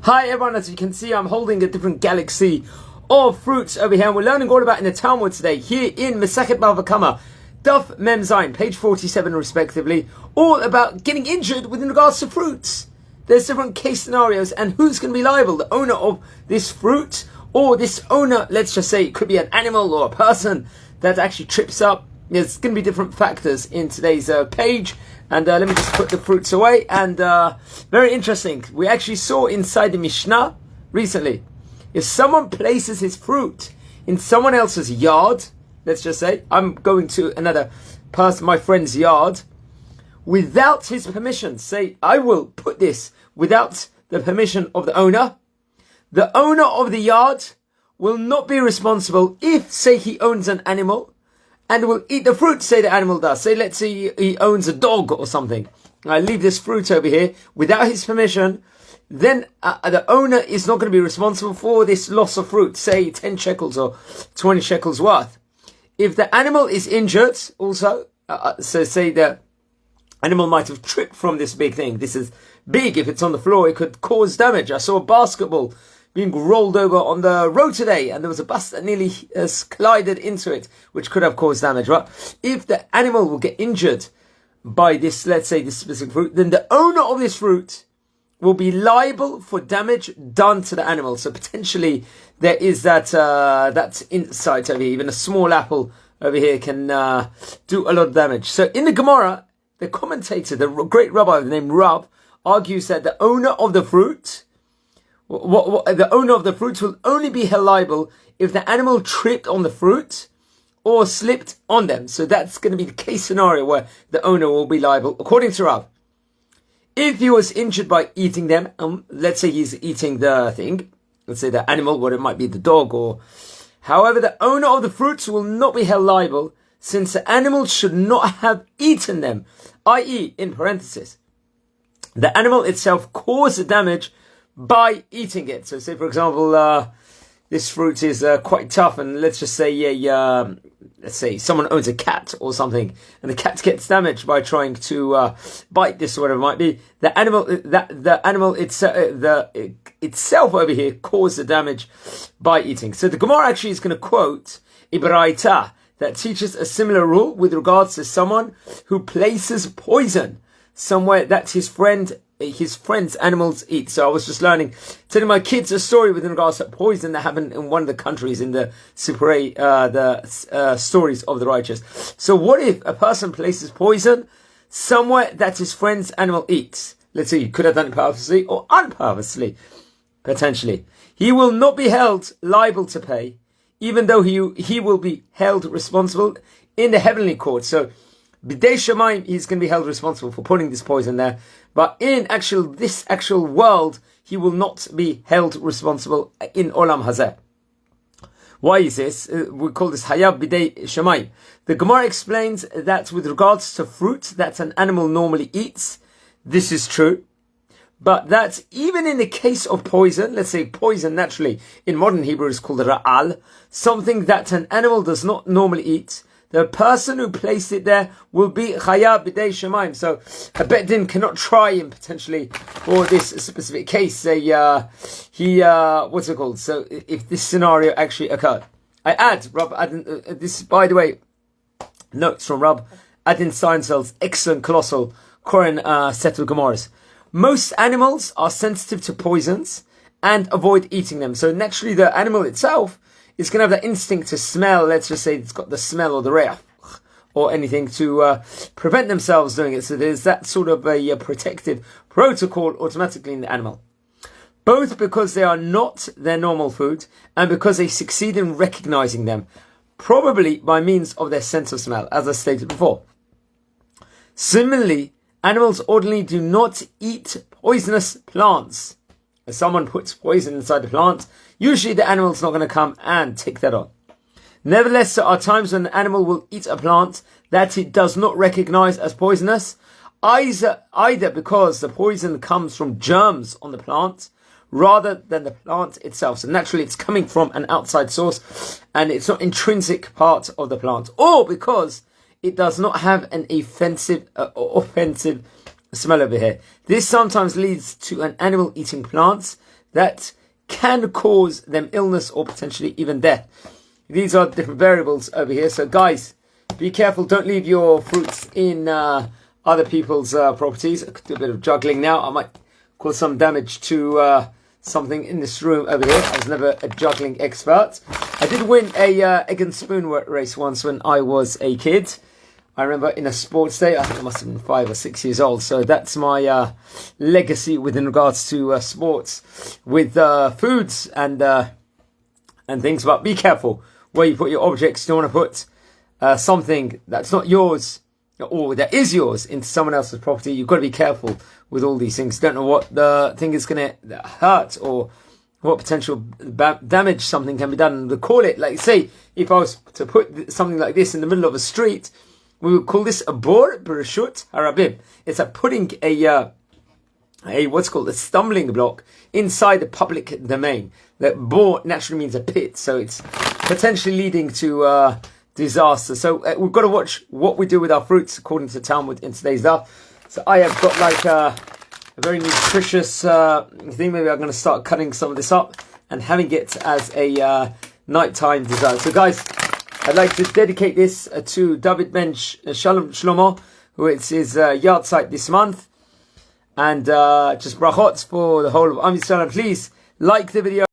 Hi everyone, as you can see I'm holding a different galaxy of fruits over here, and we're learning all about in the Talmud today, here in Masechet Bava Kamma, Daf Mem Zayin, page 47 respectively, all about getting injured with regards to fruits. There's different case scenarios, and who's going to be liable? The owner of this fruit, or this owner, let's just say it could be an animal or a person that actually trips up. There's going to be different factors in today's page. And let me just put the fruits away. And very interesting. We actually saw inside the Mishnah recently, if someone places his fruit in someone else's yard, let's just say, I'm going to another person, my friend's yard, without his permission, say, I will put this without the permission of the owner of the yard will not be responsible if, say, he owns an animal and will eat the fruit, say the animal does. Say, let's say he owns a dog or something. I leave this fruit over here without his permission. Then the owner is not going to be responsible for this loss of fruit, say 10 shekels or 20 shekels worth. If the animal is injured also, so say the animal might have tripped from this big thing. This is big. If it's on the floor, it could cause damage. I saw a basketball being rolled over on the road today, and there was a bus that nearly collided into it, which could have caused damage, right? If the animal will get injured by this, let's say this specific fruit, then the owner of this fruit will be liable for damage done to the animal. So potentially there is that insight over here. Even a small apple over here can do a lot of damage. So in the Gemara, the commentator, the great rabbi named Rab, argues that the owner of the fruit, the owner of the fruit will only be held liable if the animal tripped on the fruit or slipped on them. So that's going to be the case scenario where the owner will be liable, according to Rav. If he was injured by eating them, let's say he's eating the thing, let's say the animal, what it might be, the dog, or however, the owner of the fruits will not be held liable, since the animal should not have eaten them, i.e., in parenthesis, the animal itself caused the damage by eating it. So say, for example, this fruit is quite tough, and let's just say let's say someone owns a cat or something, and the cat gets damaged by trying to bite this or whatever it might be. The animal itself over here caused the damage by eating. So the Gemara actually is going to quote a Baraita that teaches a similar rule with regards to someone who places poison somewhere that his friend's animals eat. So I was just telling my kids a story with regards to poison that happened in one of the countries in the Sipurei, stories of the righteous. So what if a person places poison somewhere that his friend's animal eats? Let's say he could have done it purposely or unpurposely, potentially. He will not be held liable to pay, even though he will be held responsible in the heavenly court. So B'dei Shemaim, he's going to be held responsible for putting this poison there. But in this actual world, he will not be held responsible in Olam Hazeh. Why is this? We call this Hayab B'dei Shemaim. The Gemara explains that with regards to fruit that an animal normally eats, this is true. But that even in the case of poison, let's say poison naturally in modern Hebrew is called ra'al, something that an animal does not normally eat, the person who placed it there will be Chayab B'dei Shemaim. So a Bet Din cannot try him potentially for this specific case. Say what's it called? So if this scenario actually occurred, I add Rab Adin. This, by the way, notes from Rab Adin Seinfeld's excellent colossal Koren set of Gemaras. Most animals are sensitive to poisons and avoid eating them. So naturally, the animal itself is going to have that instinct to smell. Let's just say it's got the smell or the reach or anything to prevent themselves doing it. So there's that sort of a protective protocol automatically in the animal. Both because they are not their normal food and because they succeed in recognizing them, probably by means of their sense of smell, as I stated before. Similarly, animals ordinarily do not eat poisonous plants. If someone puts poison inside the plant, usually the animal's not going to come and take that on. Nevertheless, there are times when an animal will eat a plant that it does not recognize as poisonous, either because the poison comes from germs on the plant rather than the plant itself. So naturally it's coming from an outside source and it's not intrinsic part of the plant, or because it does not have an offensive smell over here. This sometimes leads to an animal eating plants that can cause them illness or potentially even death. These are different variables over here. So guys, be careful. Don't leave your fruits in other people's properties. I could do a bit of juggling now. I might cause some damage to something in this room over here. I was never a juggling expert. I did win a egg and spoon race once when I was a kid. I remember in a sports day. I think I must have been 5 or 6 years old. So that's my legacy within regards to sports with foods and things. But be careful where you put your objects. You don't want to put something that's not yours or that is yours into someone else's property. You've got to be careful with all these things. You don't know what the thing is going to hurt or what potential damage something can be done. We call it, like say, if I was to put something like this in the middle of a street, we would call this a bor b'reshut harabim. It's like putting a what's called a stumbling block inside the public domain. That bor naturally means a pit, so it's potentially leading to disaster. So we've got to watch what we do with our fruits according to Talmud in today's daf. So I have got like a very nutritious thing. Maybe I'm going to start cutting some of this up and having it as a nighttime dessert. So guys, I'd like to dedicate this to David Ben Shalom Shlomo, who it's his yard site this month. And just brachot for the whole of Am Yisrael. Please like the video.